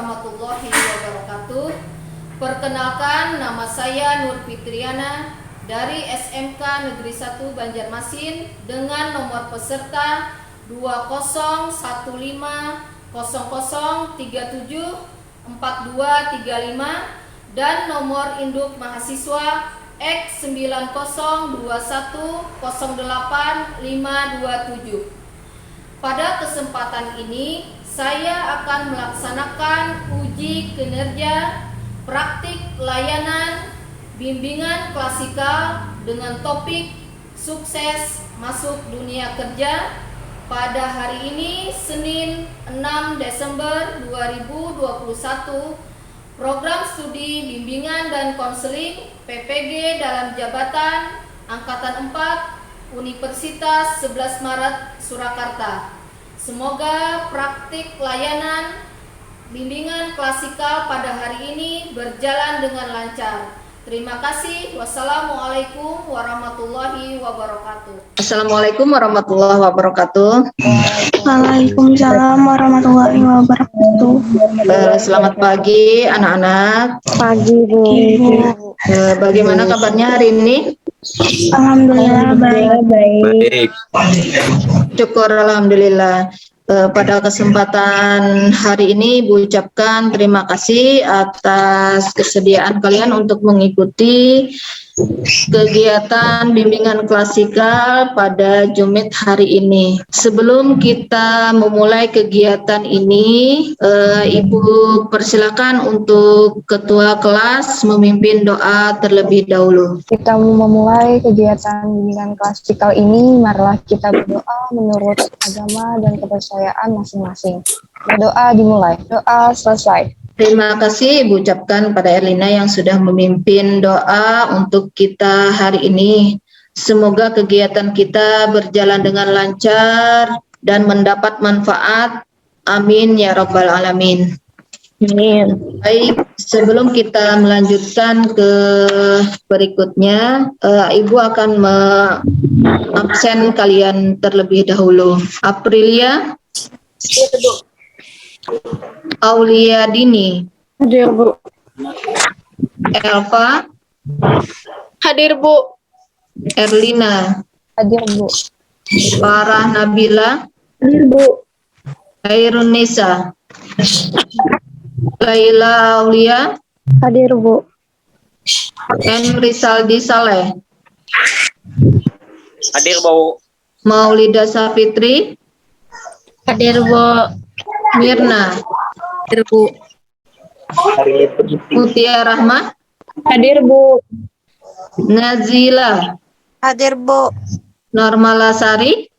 warahmatullahi wabarakatuh. Perkenalkan, nama saya Nur Fitriana dari SMK Negeri 1 Banjarmasin dengan nomor peserta 20.00374235 dan nomor induk mahasiswa X9021085527. Pada kesempatan ini, saya akan melaksanakan uji kinerja praktik layanan bimbingan klasikal dengan topik sukses masuk dunia kerja pada hari ini, Senin 6 Desember 2021. Program studi bimbingan dan konseling PPG dalam jabatan Angkatan 4 Universitas 11 Maret Surakarta. Semoga praktik layanan bimbingan klasikal pada hari ini berjalan dengan lancar. Terima kasih. Wassalamualaikum warahmatullahi wabarakatuh. Assalamualaikum warahmatullahi wabarakatuh. Waalaikumsalam warahmatullahi wabarakatuh. Selamat pagi anak-anak. Pagi Bu. Bagaimana kabarnya hari ini? Alhamdulillah baik. Syukur alhamdulillah. Pada kesempatan hari ini Ibu ucapkan terima kasih atas kesediaan kalian untuk mengikuti kegiatan bimbingan klasikal pada Jumat hari ini. Sebelum kita memulai kegiatan ini, Ibu persilakan untuk Ketua kelas memimpin doa terlebih dahulu. Kita memulai kegiatan bimbingan klasikal ini, marilah kita berdoa menurut agama dan kepercayaan masing-masing. Berdoa dimulai, doa selesai. Terima kasih Ibu ucapkan pada Erlina yang sudah memimpin doa untuk kita hari ini. Semoga kegiatan kita berjalan dengan lancar dan mendapat manfaat. Amin ya rabbal alamin. Amin. Baik, sebelum kita melanjutkan ke berikutnya, Ibu akan absen kalian terlebih dahulu. Aprilia, Aulia Dini, Hadir Bu. Elva, Hadir Bu. Erlina, Hadir Bu. Farah Nabila, Hadir Bu. Khairun Nisa, Laila Aulia, Hadir Bu. Henry Saldi Saleh, Hadir Bu. Maulida Safitri, Hadir Bu. Mirna, Hadir Bu. Mutia Rahma, Hadir Bu. Nazila, Hadir Bu. Normala Sari,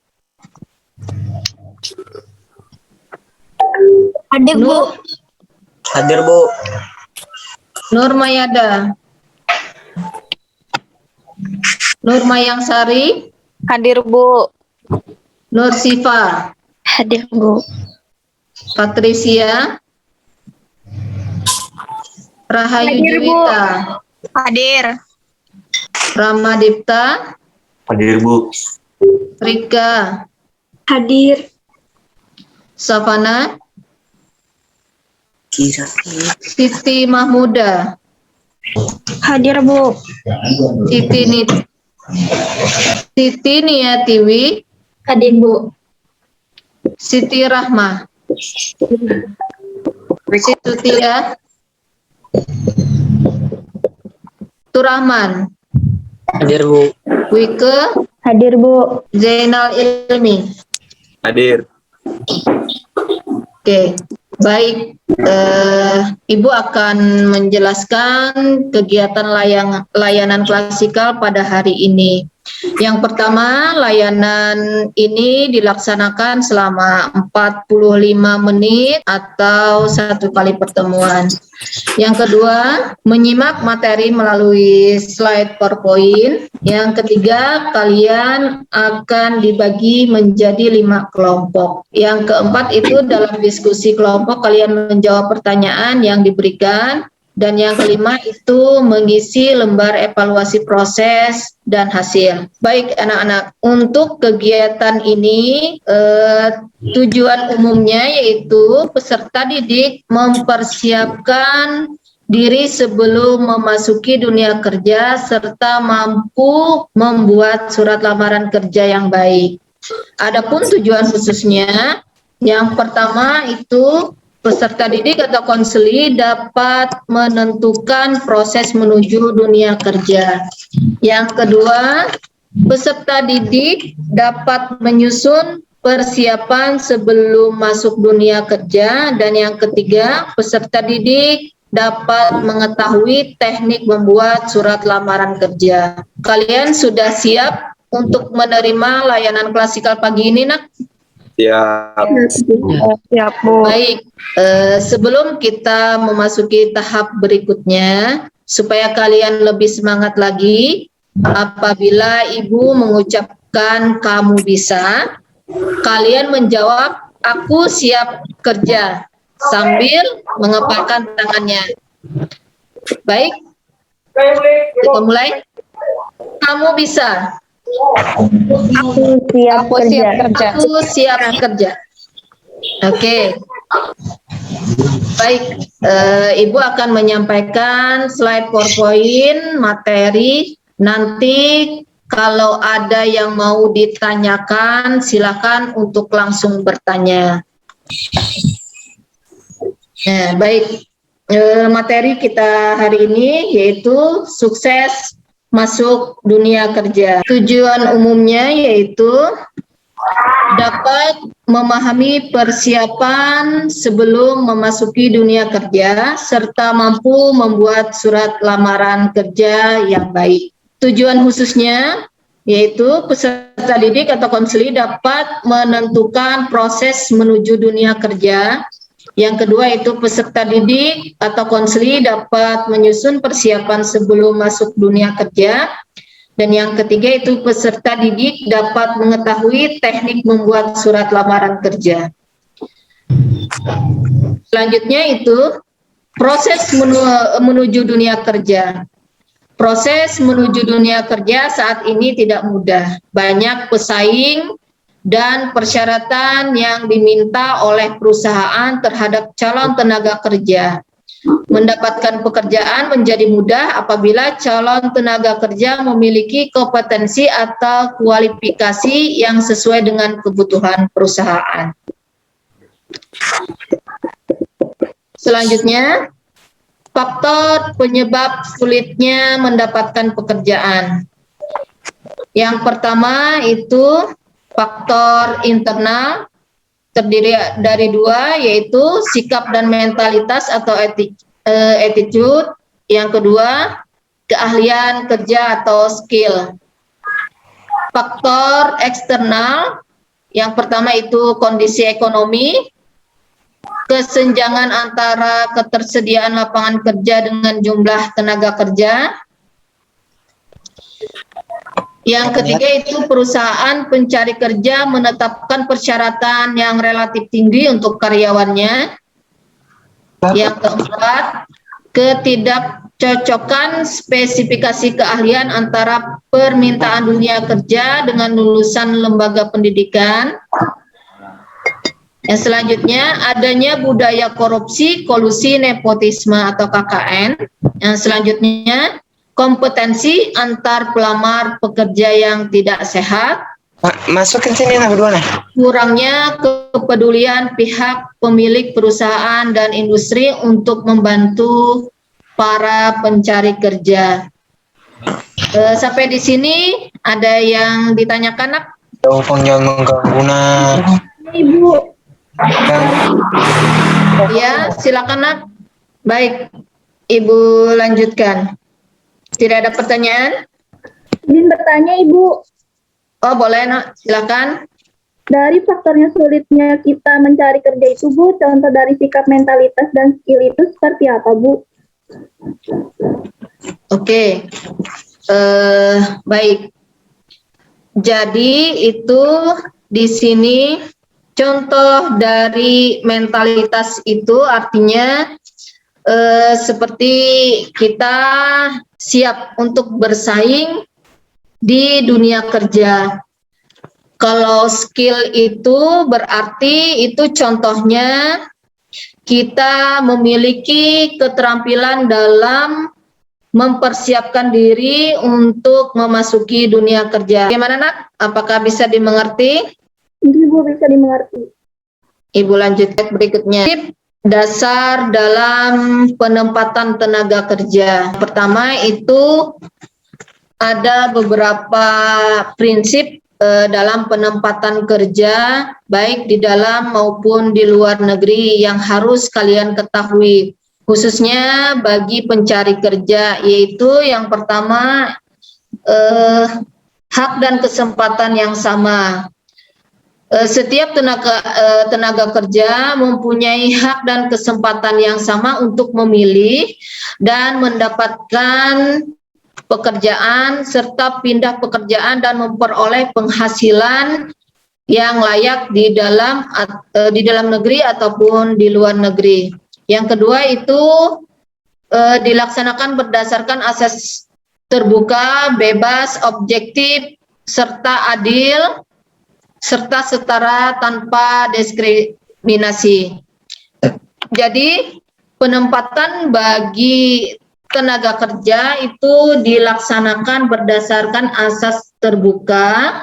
Hadir Bu. Nur, Hadir Bu. Nur Mayada, Nur Mayang Sari, Hadir Bu. Nur Sifa, Hadir Bu. Patricia, Rahayu Hadir, Bu. Juwita, Hadir. Ramadipta, Hadir Bu. Rika, Hadir. Savana, Kisah. Siti Mahmuda, Hadir Bu. Siti Niatiwi, Hadir Bu. Siti Rahma, Situtia, Turahman, Hadir Bu. Wike, Hadir Bu. Zainal Ilmi. Hadir. Oke, baik. Ibu akan menjelaskan kegiatan layanan klasikal pada hari ini. Yang pertama, layanan ini dilaksanakan selama 45 menit atau 1 kali pertemuan. Yang kedua, menyimak materi melalui slide PowerPoint. Yang ketiga, kalian akan dibagi menjadi 5 kelompok. Yang keempat itu dalam diskusi kelompok kalian menjawab pertanyaan yang diberikan. Dan yang kelima itu mengisi lembar evaluasi proses dan hasil. Baik anak-anak, untuk kegiatan ini tujuan umumnya yaitu peserta didik mempersiapkan diri sebelum memasuki dunia kerja serta mampu membuat surat lamaran kerja yang baik. Adapun tujuan khususnya, yang pertama itu peserta didik atau konseli dapat menentukan proses menuju dunia kerja. Yang kedua, peserta didik dapat menyusun persiapan sebelum masuk dunia kerja. Dan yang ketiga, peserta didik dapat mengetahui teknik membuat surat lamaran kerja. Kalian sudah siap untuk menerima layanan klasikal pagi ini, nak? Siap. Siap, Bu. Baik, sebelum kita memasuki tahap berikutnya, supaya kalian lebih semangat lagi, apabila Ibu mengucapkan kamu bisa, kalian menjawab aku siap kerja sambil mengepalkan tangannya. Baik, kita mulai. Kamu bisa. Aku siap kerja. Aku siap kerja. Oke. Baik, Ibu akan menyampaikan slide PowerPoint materi. Nanti kalau ada yang mau ditanyakan, silakan untuk langsung bertanya. Nah, baik, materi kita hari ini yaitu sukses masuk dunia kerja. Tujuan umumnya yaitu dapat memahami persiapan sebelum memasuki dunia kerja serta mampu membuat surat lamaran kerja yang baik. Tujuan khususnya yaitu peserta didik atau konseli dapat menentukan proses menuju dunia kerja. Yang kedua itu peserta didik atau konseli dapat menyusun persiapan sebelum masuk dunia kerja. Dan yang ketiga itu peserta didik dapat mengetahui teknik membuat surat lamaran kerja. Selanjutnya itu proses menuju dunia kerja. Proses menuju dunia kerja saat ini tidak mudah. Banyak pesaing dan persyaratan yang diminta oleh perusahaan terhadap calon tenaga kerja. Mendapatkan pekerjaan menjadi mudah apabila calon tenaga kerja memiliki kompetensi atau kualifikasi yang sesuai dengan kebutuhan perusahaan. Selanjutnya, faktor penyebab sulitnya mendapatkan pekerjaan. Yang pertama itu faktor internal, terdiri dari dua, yaitu sikap dan mentalitas atau attitude. Yang kedua, keahlian kerja atau skill. Faktor eksternal, yang pertama itu kondisi ekonomi, kesenjangan antara ketersediaan lapangan kerja dengan jumlah tenaga kerja. Yang ketiga itu perusahaan pencari kerja menetapkan persyaratan yang relatif tinggi untuk karyawannya. Yang keempat, ketidakcocokan spesifikasi keahlian antara permintaan dunia kerja dengan lulusan lembaga pendidikan. Yang selanjutnya, adanya budaya korupsi, kolusi, nepotisme atau KKN. Yang selanjutnya, kompetensi antar pelamar pekerja yang tidak sehat. Masukin sini nah berdua nah. Kurangnya kepedulian pihak pemilik perusahaan dan industri untuk membantu para pencari kerja. Sampai di sini ada yang ditanyakan, nak? Jangan mengganggu nah. Ibu. Ya, silakan, nak. Baik, Ibu lanjutkan. Tidak ada pertanyaan? Izin bertanya, Ibu. Oh, boleh, nak. Silakan. Dari faktornya sulitnya kita mencari kerja itu, Bu, contoh dari sikap, mentalitas, dan skill itu seperti apa, Bu? Oke. Baik. Jadi itu di sini contoh dari mentalitas itu artinya seperti kita siap untuk bersaing di dunia kerja. Kalau skill itu berarti itu contohnya kita memiliki keterampilan dalam mempersiapkan diri untuk memasuki dunia kerja. Bagaimana, Nak? Apakah bisa dimengerti? Ibu bisa dimengerti. Ibu lanjutkan berikutnya. Tip dasar dalam penempatan tenaga kerja. Pertama itu ada beberapa prinsip dalam penempatan kerja, baik di dalam maupun di luar negeri yang harus kalian ketahui, khususnya bagi pencari kerja, yaitu yang pertama hak dan kesempatan yang sama. Setiap tenaga kerja mempunyai hak dan kesempatan yang sama untuk memilih dan mendapatkan pekerjaan serta pindah pekerjaan dan memperoleh penghasilan yang layak di dalam negeri ataupun di luar negeri. Yang kedua itu dilaksanakan berdasarkan asas terbuka, bebas, objektif, serta adil, serta setara tanpa diskriminasi. Jadi penempatan bagi tenaga kerja itu dilaksanakan berdasarkan asas terbuka,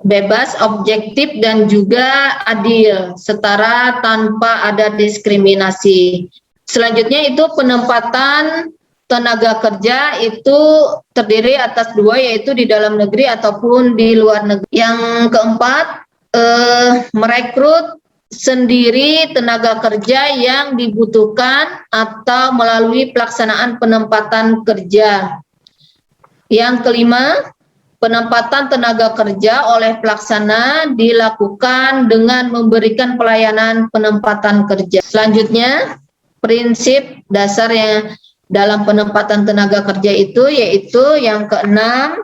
bebas, objektif, dan juga adil, setara tanpa ada diskriminasi. Selanjutnya itu penempatan tenaga kerja itu terdiri atas dua, yaitu di dalam negeri ataupun di luar negeri. Yang keempat, merekrut sendiri tenaga kerja yang dibutuhkan atau melalui pelaksanaan penempatan kerja. Yang kelima, penempatan tenaga kerja oleh pelaksana dilakukan dengan memberikan pelayanan penempatan kerja. Selanjutnya, prinsip dasar yang dalam penempatan tenaga kerja itu yaitu yang keenam,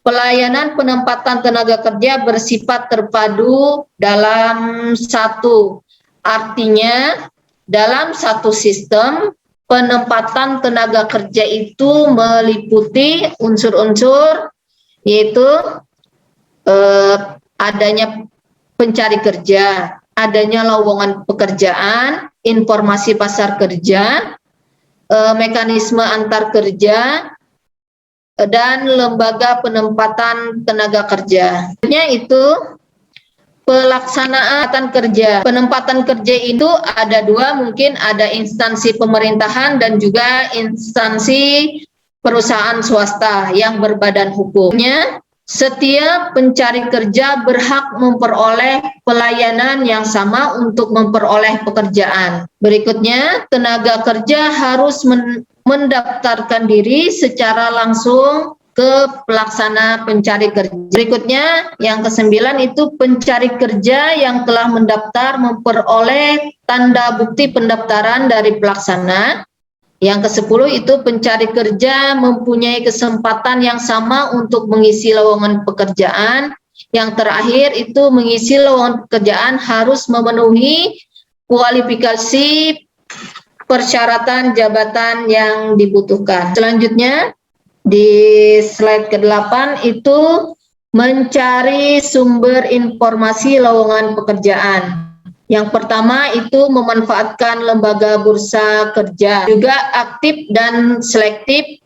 pelayanan penempatan tenaga kerja bersifat terpadu dalam satu. Artinya, dalam satu sistem, penempatan tenaga kerja itu meliputi unsur-unsur yaitu adanya pencari kerja, adanya lowongan pekerjaan, informasi pasar kerja, mekanisme antar kerja, dan lembaga penempatan tenaga kerja. Itu pelaksanaan kerja. Penempatan kerja itu ada dua, mungkin ada instansi pemerintahan dan juga instansi perusahaan swasta yang berbadan hukumnya. Setiap pencari kerja berhak memperoleh pelayanan yang sama untuk memperoleh pekerjaan. Berikutnya, tenaga kerja harus mendaftarkan diri secara langsung ke pelaksana pencari kerja. Berikutnya, yang kesembilan itu pencari kerja yang telah mendaftar memperoleh tanda bukti pendaftaran dari pelaksana. Yang ke-10 itu pencari kerja mempunyai kesempatan yang sama untuk mengisi lowongan pekerjaan. Yang terakhir itu mengisi lowongan pekerjaan harus memenuhi kualifikasi persyaratan jabatan yang dibutuhkan. Selanjutnya di slide ke-8 itu mencari sumber informasi lowongan pekerjaan. Yang pertama itu memanfaatkan lembaga bursa kerja, juga aktif dan selektif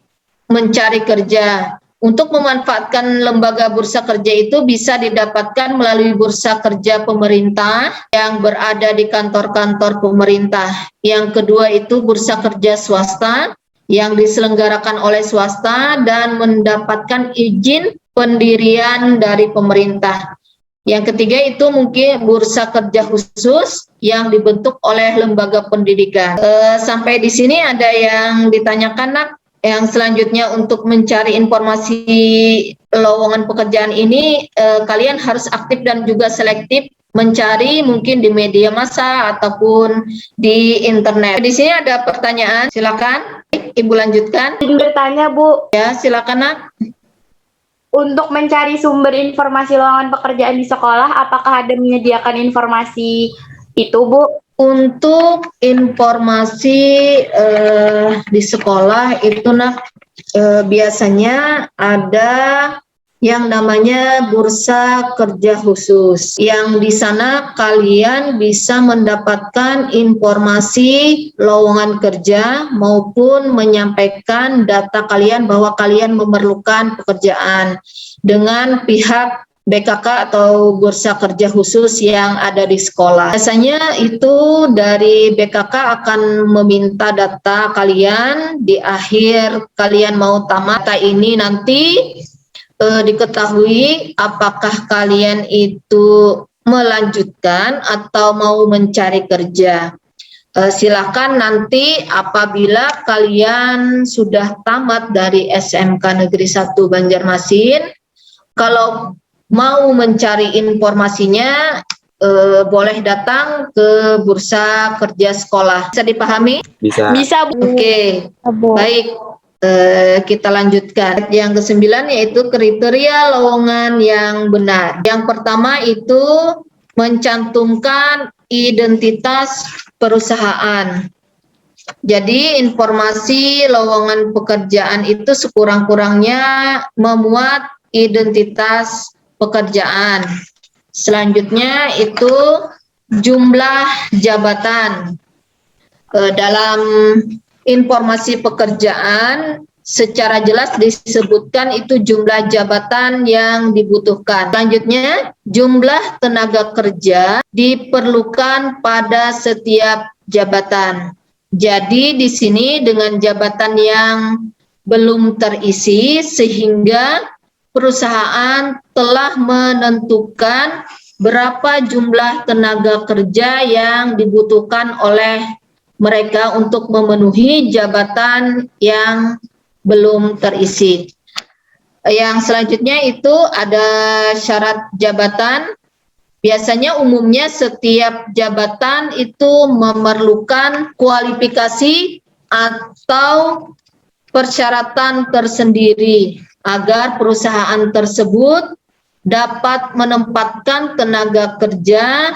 mencari kerja. Untuk memanfaatkan lembaga bursa kerja itu bisa didapatkan melalui bursa kerja pemerintah yang berada di kantor-kantor pemerintah. Yang kedua itu bursa kerja swasta yang diselenggarakan oleh swasta dan mendapatkan izin pendirian dari pemerintah. Yang ketiga itu mungkin bursa kerja khusus yang dibentuk oleh lembaga pendidikan. Sampai di sini ada yang ditanyakan, Nak? Yang selanjutnya untuk mencari informasi lowongan pekerjaan ini, kalian harus aktif dan juga selektif mencari mungkin di media massa ataupun di internet. Di sini ada pertanyaan, silakan Ibu lanjutkan. Izin bertanya, Bu. Ya, silakan, Nak. Untuk mencari sumber informasi lowongan pekerjaan di sekolah, apakah ada menyediakan informasi itu, Bu? Untuk informasi di sekolah itu biasanya ada yang namanya bursa kerja khusus. Yang di sana kalian bisa mendapatkan informasi lowongan kerja maupun menyampaikan data kalian bahwa kalian memerlukan pekerjaan dengan pihak BKK atau bursa kerja khusus yang ada di sekolah. Biasanya itu dari BKK akan meminta data kalian di akhir kalian mau tamat. Data ini nanti diketahui apakah kalian itu melanjutkan atau mau mencari kerja. Silakan nanti apabila kalian sudah tamat dari SMK Negeri 1 Banjarmasin, kalau mau mencari informasinya boleh datang ke bursa kerja sekolah. Bisa dipahami? Bisa. Bisa, Bu. Oke, baik. Kita lanjutkan. Yang ke-9 yaitu kriteria lowongan yang benar. Yang pertama itu mencantumkan identitas perusahaan. Jadi informasi lowongan pekerjaan itu sekurang-kurangnya memuat identitas pekerjaan. Selanjutnya itu jumlah jabatan. Dalam informasi pekerjaan secara jelas disebutkan itu jumlah jabatan yang dibutuhkan. Selanjutnya, jumlah tenaga kerja diperlukan pada setiap jabatan. Jadi di sini dengan jabatan yang belum terisi sehingga perusahaan telah menentukan berapa jumlah tenaga kerja yang dibutuhkan oleh mereka untuk memenuhi jabatan yang belum terisi. Yang selanjutnya itu ada syarat jabatan. Biasanya umumnya setiap jabatan itu memerlukan kualifikasi atau persyaratan tersendiri agar perusahaan tersebut dapat menempatkan tenaga kerja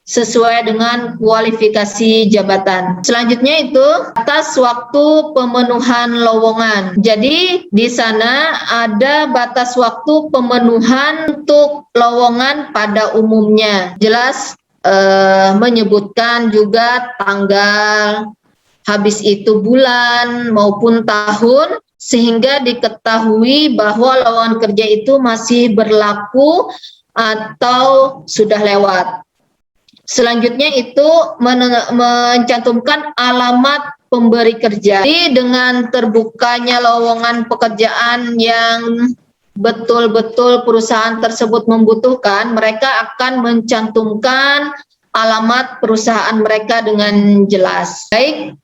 sesuai dengan kualifikasi jabatan. Selanjutnya itu batas waktu pemenuhan lowongan. Jadi di sana ada batas waktu pemenuhan untuk lowongan pada umumnya. Jelas menyebutkan juga tanggal, habis itu bulan maupun tahun, sehingga diketahui bahwa lowongan kerja itu masih berlaku atau sudah lewat. Selanjutnya itu mencantumkan alamat pemberi kerja. Jadi dengan terbukanya lowongan pekerjaan yang betul-betul perusahaan tersebut membutuhkan, mereka akan mencantumkan alamat perusahaan mereka dengan jelas. Baik,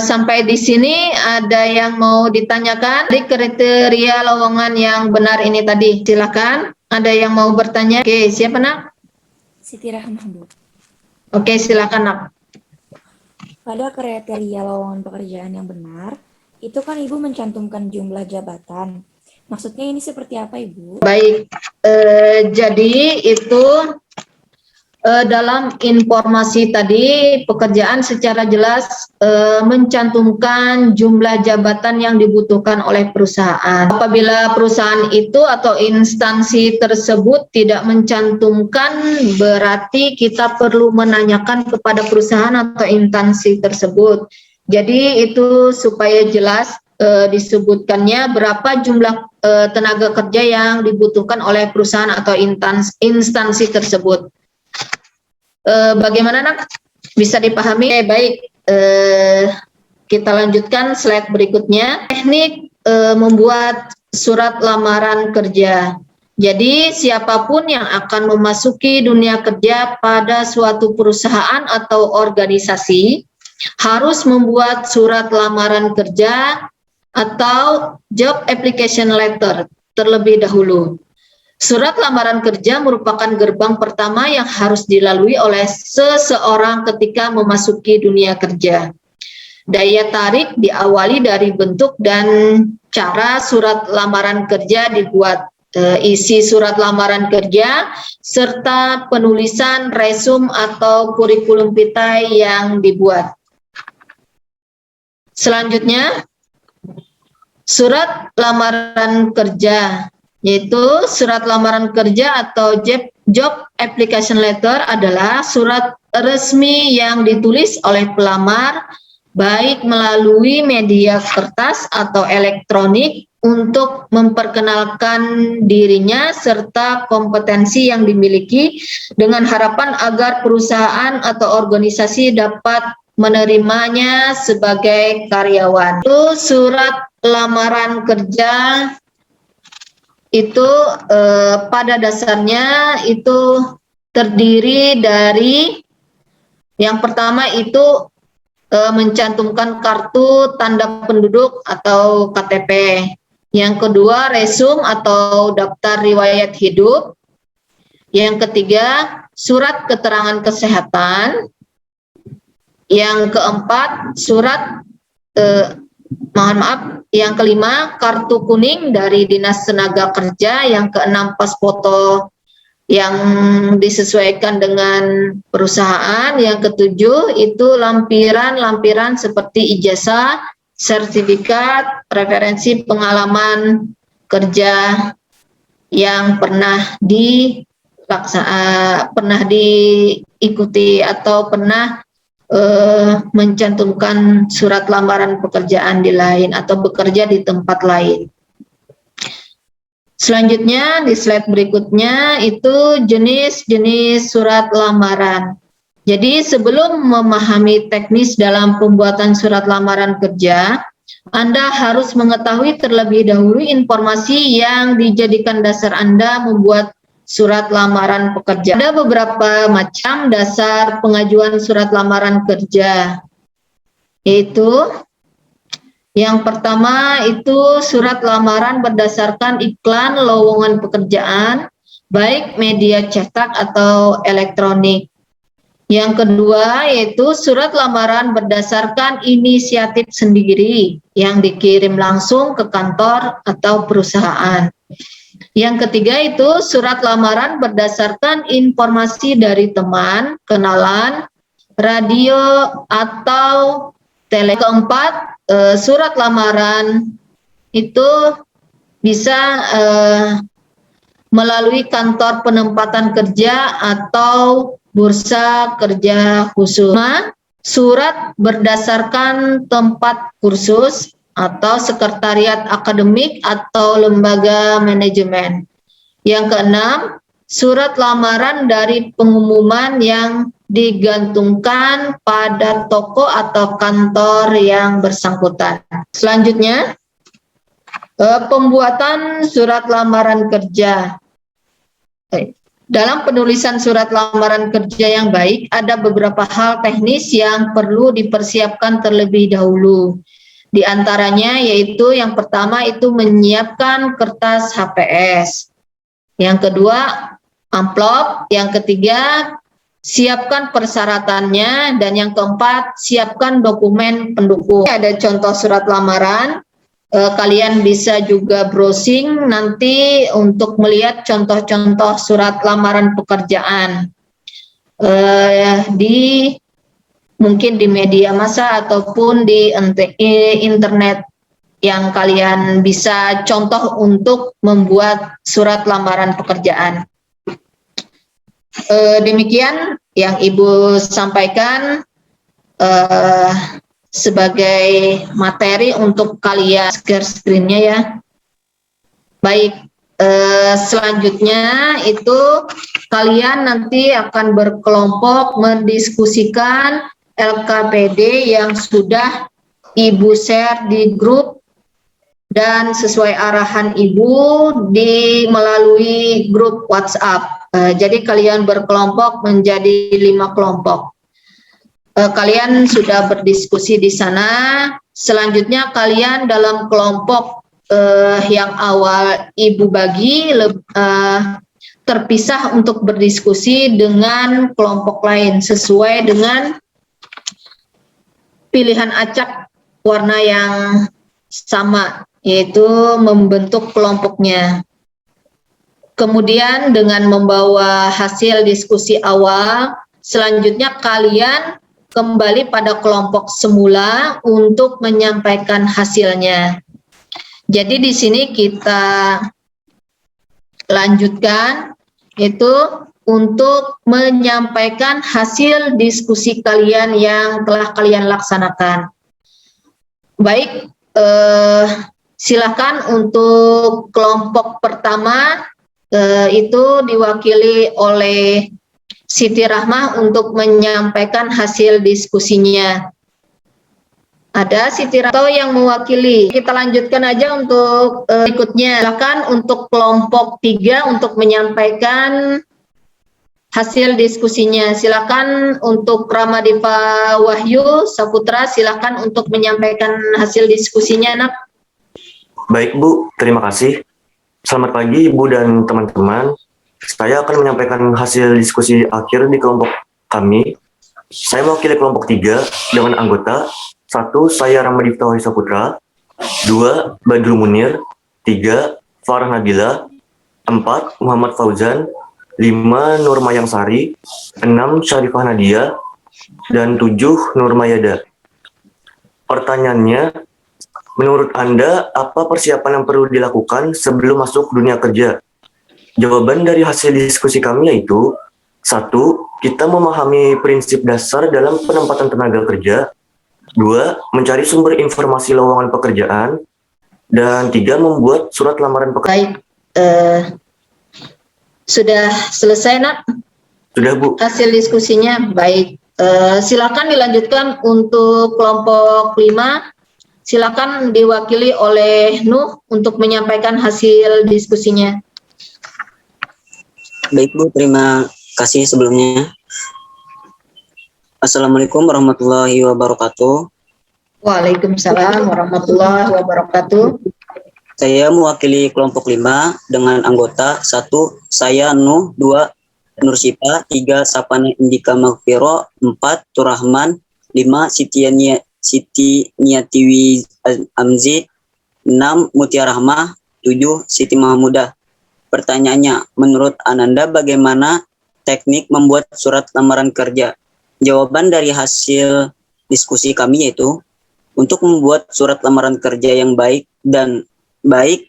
sampai di sini ada yang mau ditanyakan? Di kriteria lowongan yang benar ini tadi, silakan. Ada yang mau bertanya? Oke, siapa nak? Siti Rahmah, Bu. Oke, silakan nak. Pada kriteria lowongan pekerjaan yang benar, itu kan Ibu mencantumkan jumlah jabatan. Maksudnya ini seperti apa, Ibu? Baik, jadi itu dalam informasi tadi pekerjaan secara jelas mencantumkan jumlah jabatan yang dibutuhkan oleh perusahaan. Apabila perusahaan itu atau instansi tersebut tidak mencantumkan, berarti kita perlu menanyakan kepada perusahaan atau instansi tersebut. Jadi itu supaya jelas disebutkannya berapa jumlah tenaga kerja yang dibutuhkan oleh perusahaan atau instansi tersebut. Bagaimana nak? Bisa dipahami? Baik, kita lanjutkan slide berikutnya. Teknik membuat surat lamaran kerja. Jadi siapapun yang akan memasuki dunia kerja pada suatu perusahaan atau organisasi harus membuat surat lamaran kerja atau job application letter terlebih dahulu. Surat lamaran kerja merupakan gerbang pertama yang harus dilalui oleh seseorang ketika memasuki dunia kerja. Daya tarik diawali dari bentuk dan cara surat lamaran kerja dibuat. isi surat lamaran kerja, serta penulisan resume atau kurikulum vitae yang dibuat. Selanjutnya, surat lamaran kerja, yaitu surat lamaran kerja atau job application letter adalah surat resmi yang ditulis oleh pelamar, baik melalui media kertas atau elektronik, untuk memperkenalkan dirinya serta kompetensi yang dimiliki dengan harapan agar perusahaan atau organisasi dapat menerimanya sebagai karyawan. Itu surat lamaran kerja itu pada dasarnya itu terdiri dari yang pertama itu mencantumkan kartu tanda penduduk atau KTP. Yang kedua, resume atau daftar riwayat hidup. Yang ketiga, surat keterangan kesehatan. Yang keempat, surat yang kelima, kartu kuning dari Dinas Tenaga Kerja. Yang keenam, pas foto yang disesuaikan dengan perusahaan. Yang ketujuh, itu lampiran seperti ijazah, sertifikat, referensi pengalaman kerja yang pernah diikuti atau pernah mencantumkan surat lamaran pekerjaan di lain atau bekerja di tempat lain. Selanjutnya di slide berikutnya itu jenis-jenis surat lamaran. Jadi sebelum memahami teknis dalam pembuatan surat lamaran kerja, Anda harus mengetahui terlebih dahulu informasi yang dijadikan dasar Anda membuat surat lamaran pekerja. Ada beberapa macam dasar pengajuan surat lamaran kerja, yaitu yang pertama itu surat lamaran berdasarkan iklan lowongan pekerjaan, baik media cetak atau elektronik. Yang kedua yaitu surat lamaran berdasarkan inisiatif sendiri yang dikirim langsung ke kantor atau perusahaan. Yang ketiga itu surat lamaran berdasarkan informasi dari teman, kenalan, radio, atau tele. Keempat, surat lamaran itu bisa melalui kantor penempatan kerja atau bursa kerja khusus. Surat berdasarkan tempat kursus atau sekretariat akademik atau lembaga manajemen. Yang keenam, surat lamaran dari pengumuman yang digantungkan pada toko atau kantor yang bersangkutan. Selanjutnya, pembuatan surat lamaran kerja. Dalam penulisan surat lamaran kerja yang baik, ada beberapa hal teknis yang perlu dipersiapkan terlebih dahulu. Di antaranya yaitu yang pertama itu menyiapkan kertas HPS. Yang kedua, amplop. Yang ketiga, siapkan persyaratannya. Dan yang keempat, siapkan dokumen pendukung. Ada contoh surat lamaran. Kalian bisa juga browsing nanti untuk melihat contoh-contoh surat lamaran pekerjaan mungkin di media massa ataupun di internet yang kalian bisa contoh untuk membuat surat lamaran pekerjaan. Demikian yang Ibu sampaikan sebagai materi untuk kalian. Share screen-nya ya. Baik, selanjutnya itu kalian nanti akan berkelompok mendiskusikan LKPD yang sudah Ibu share di grup dan sesuai arahan Ibu melalui grup WhatsApp. Jadi kalian berkelompok menjadi 5 kelompok. Kalian sudah berdiskusi di sana. Selanjutnya kalian dalam kelompok yang awal Ibu bagi terpisah untuk berdiskusi dengan kelompok lain sesuai dengan pilihan acak warna yang sama, yaitu membentuk kelompoknya. Kemudian dengan membawa hasil diskusi awal, selanjutnya kalian kembali pada kelompok semula untuk menyampaikan hasilnya. Jadi di sini kita lanjutkan itu untuk menyampaikan hasil diskusi kalian yang telah kalian laksanakan. Baik, silakan untuk kelompok pertama itu diwakili oleh Siti Rahmah untuk menyampaikan hasil diskusinya. Ada Siti Rahmah yang mewakili. Kita lanjutkan aja untuk berikutnya. Silakan untuk kelompok 3 untuk menyampaikan hasil diskusinya. Silakan untuk Ramadiva Wahyu Saputra, silakan untuk menyampaikan hasil diskusinya, Nak. Baik Bu, terima kasih. Selamat pagi Ibu dan teman-teman. Saya akan menyampaikan hasil diskusi akhir di kelompok kami. Saya mewakili kelompok 3 dengan anggota 1. Saya Ramadiva Wahyu Saputra, 2. Badru Munir, 3. Farah Nabila, 4. Muhammad Fauzan, 5. Nur Mayang Sari, 6. Syarifah Nadia, dan 7. Nur Mayada. Pertanyaannya, menurut Anda, apa persiapan yang perlu dilakukan sebelum masuk dunia kerja? Jawaban dari hasil diskusi kami yaitu 1. Kita memahami prinsip dasar dalam penempatan tenaga kerja, 2. Mencari sumber informasi lowongan pekerjaan, dan 3. Membuat surat lamaran pekerjaan. Baik, sudah selesai, Nak? Sudah Bu. Hasil diskusinya, baik. Silakan dilanjutkan untuk kelompok 5. Silakan diwakili oleh Nuh untuk menyampaikan hasil diskusinya. Baik Bu, terima kasih sebelumnya. Assalamualaikum warahmatullahi wabarakatuh. Waalaikumsalam warahmatullahi wabarakatuh. Saya mewakili kelompok 5 dengan anggota 1. Saya Nuh, 2. Nur Syifa, 3. Sapana Indika Maghfiro, 4. Turahman, 5. Siti Niatiwi Amzi, 6. Mutia Rahmah, 7. Siti Mahmudah. Pertanyaannya, menurut Ananda bagaimana teknik membuat surat lamaran kerja? Jawaban dari hasil diskusi kami yaitu, untuk membuat surat lamaran kerja yang baik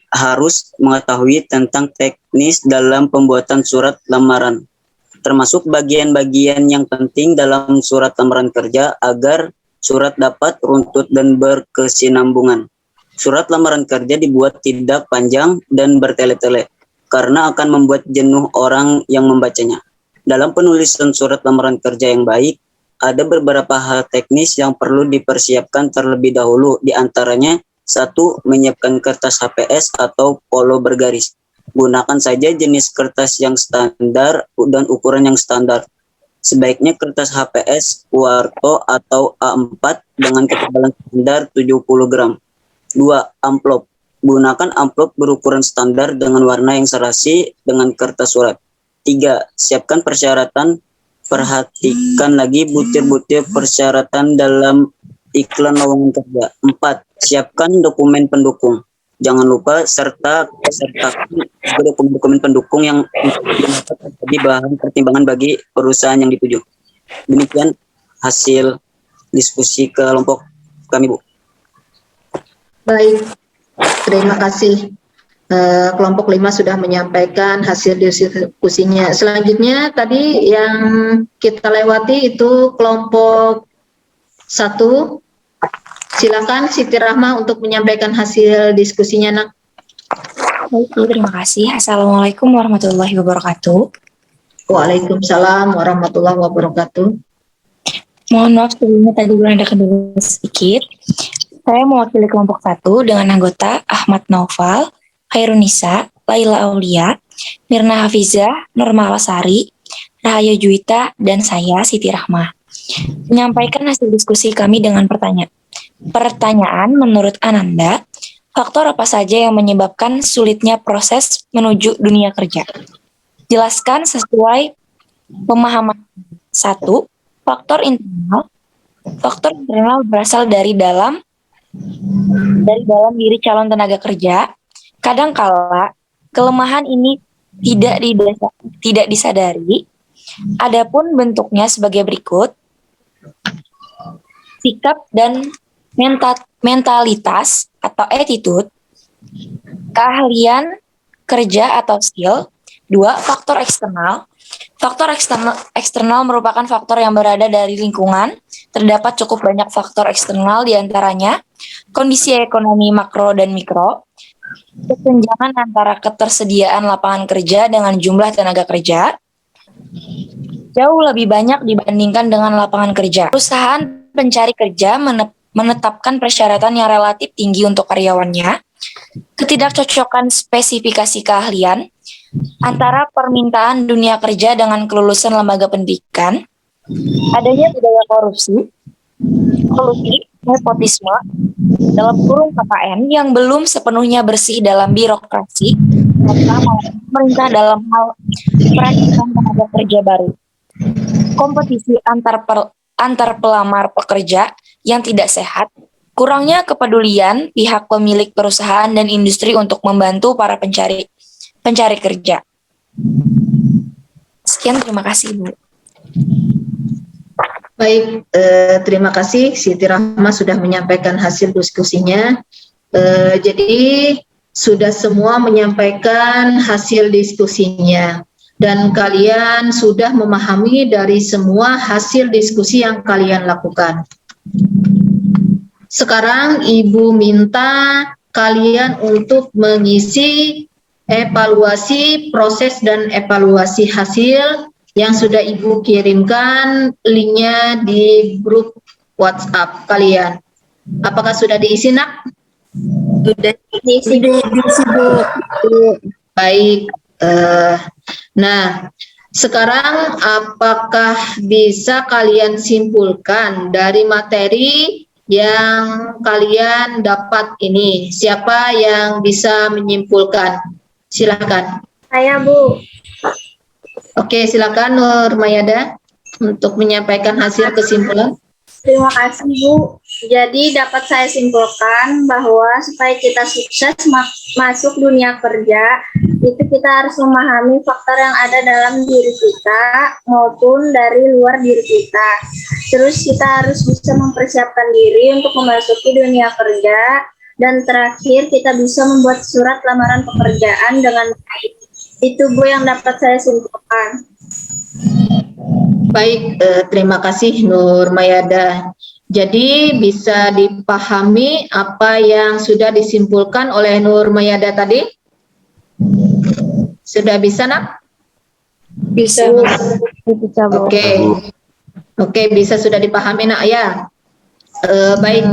harus mengetahui tentang teknis dalam pembuatan surat lamaran, termasuk bagian-bagian yang penting dalam surat lamaran kerja agar surat dapat runtut dan berkesinambungan. Surat lamaran kerja dibuat tidak panjang dan bertele-tele, karena akan membuat jenuh orang yang membacanya. Dalam penulisan surat lamaran kerja yang baik, ada beberapa hal teknis yang perlu dipersiapkan terlebih dahulu, di antaranya 1. Menyiapkan kertas HPS atau polo bergaris. Gunakan saja jenis kertas yang standar dan ukuran yang standar. Sebaiknya kertas HPS Kuarto atau A4 dengan ketebalan standar 70 gram. 2. Amplop. Gunakan amplop berukuran standar dengan warna yang serasi dengan kertas surat. 3. Siapkan persyaratan. Perhatikan lagi butir-butir persyaratan dalam iklan lowongan kerja. 4. Siapkan dokumen pendukung. Jangan lupa sertakan dokumen-dokumen pendukung yang menjadi bahan pertimbangan bagi perusahaan yang dituju. Demikian hasil diskusi kelompok kami, Bu. Baik, terima kasih. Kelompok 5 sudah menyampaikan hasil diskusinya. Selanjutnya tadi yang kita lewati itu kelompok 1. Silakan Siti Rahmah untuk menyampaikan hasil diskusinya, Nak. Baik, Bu, terima kasih. Assalamualaikum warahmatullahi wabarakatuh. Waalaikumsalam warahmatullahi wabarakatuh. Mohon maaf sebelumnya tadi ada kendala sedikit. Saya mewakili kelompok 1 dengan anggota Ahmad Naufal, Khairunisa, Laila Aulia, Mirna Hafizah, Norma Lasari, Rahayu Juwita, dan saya Siti Rahmah. Menyampaikan hasil diskusi kami dengan pertanyaan menurut Ananda, faktor apa saja yang menyebabkan sulitnya proses menuju dunia kerja? Jelaskan sesuai pemahaman. 1. Faktor internal. Faktor internal berasal dari dalam diri calon tenaga kerja. Kadangkala kelemahan ini tidak disadari. Adapun bentuknya sebagai berikut: sikap dan mentalitas atau attitude, keahlian kerja atau skill. 2. Faktor eksternal. Faktor eksternal merupakan faktor yang berada dari lingkungan. Terdapat cukup banyak faktor eksternal, diantaranya kondisi ekonomi makro dan mikro, kesenjangan antara ketersediaan lapangan kerja dengan jumlah tenaga kerja, jauh lebih banyak dibandingkan dengan lapangan kerja. Perusahaan pencari kerja menetapkan persyaratan yang relatif tinggi untuk karyawannya, ketidakcocokan spesifikasi keahlian, antara permintaan dunia kerja dengan kelulusan lembaga pendidikan, adanya budaya kolusi, nepotisme, dalam kurung KKN yang belum sepenuhnya bersih dalam birokrasi, serta pemerintah dalam hal perekrutan tenaga kerja baru, kompetisi antar pelamar pekerja yang tidak sehat, kurangnya kepedulian pihak pemilik perusahaan dan industri untuk membantu para pencari kerja. Sekian, terima kasih, Bu. Baik, terima kasih Siti Rahma sudah menyampaikan hasil diskusinya. Jadi sudah semua menyampaikan hasil diskusinya dan kalian sudah memahami dari semua hasil diskusi yang kalian lakukan. Sekarang Ibu minta kalian untuk mengisi evaluasi proses dan evaluasi hasil yang sudah Ibu kirimkan linknya di grup WhatsApp kalian. Apakah sudah diisi, Nak? Sudah diisi, Bu. Baik. Nah, sekarang apakah bisa kalian simpulkan dari materi yang kalian dapat ini? Siapa yang bisa menyimpulkan? Silakan. Saya, Bu. Oke, silakan Nur Mayada untuk menyampaikan hasil kesimpulan. Terima kasih, Bu. Jadi dapat saya simpulkan bahwa supaya kita sukses masuk dunia kerja, itu kita harus memahami faktor yang ada dalam diri kita maupun dari luar diri kita. Terus kita harus bisa mempersiapkan diri untuk memasuki dunia kerja. Dan terakhir, kita bisa membuat surat lamaran pekerjaan dengan baik. Itu, Bu, yang dapat saya simpulkan. Baik, terima kasih Nur Mayada. Jadi bisa dipahami apa yang sudah disimpulkan oleh Nur Mayada tadi? Sudah bisa, Nak? Bisa, Bu. Bisa, Bu. Oke, bisa sudah dipahami, Nak, ya? Baik.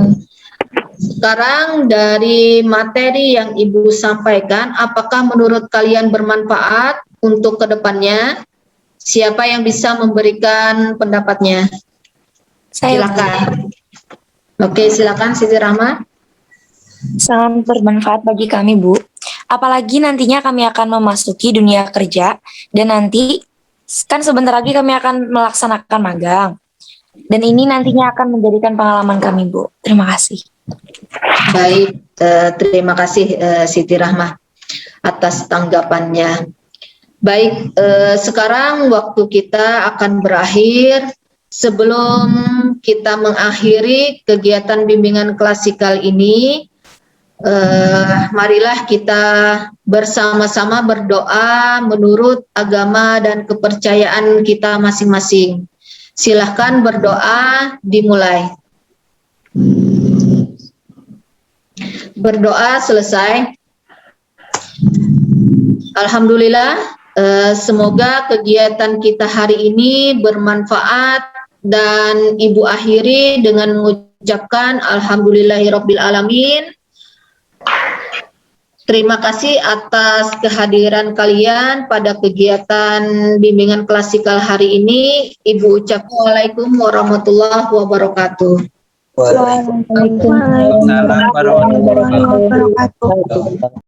Sekarang dari materi yang Ibu sampaikan, apakah menurut kalian bermanfaat untuk kedepannya? Siapa yang bisa memberikan pendapatnya? Silakan. Oke, silakan Siti Rahma. Sangat bermanfaat bagi kami, Bu. Apalagi nantinya kami akan memasuki dunia kerja dan nanti kan sebentar lagi kami akan melaksanakan magang. Dan ini nantinya akan menjadikan pengalaman kami, Bu. Terima kasih. Baik, terima kasih Siti Rahma atas tanggapannya. Baik, sekarang waktu kita akan berakhir. Sebelum kita mengakhiri kegiatan bimbingan klasikal ini, marilah kita bersama-sama berdoa menurut agama dan kepercayaan kita masing-masing. Silahkan berdoa, dimulai. Berdoa selesai. Alhamdulillah, semoga kegiatan kita hari ini bermanfaat dan Ibu akhiri dengan mengucapkan Alhamdulillahirabbil alamin. Terima kasih atas kehadiran kalian pada kegiatan bimbingan klasikal hari ini. Ibu ucapkan Waalaikumsalam warahmatullahi wabarakatuh. Waalaikumsalam warahmatullahi wabarakatuh.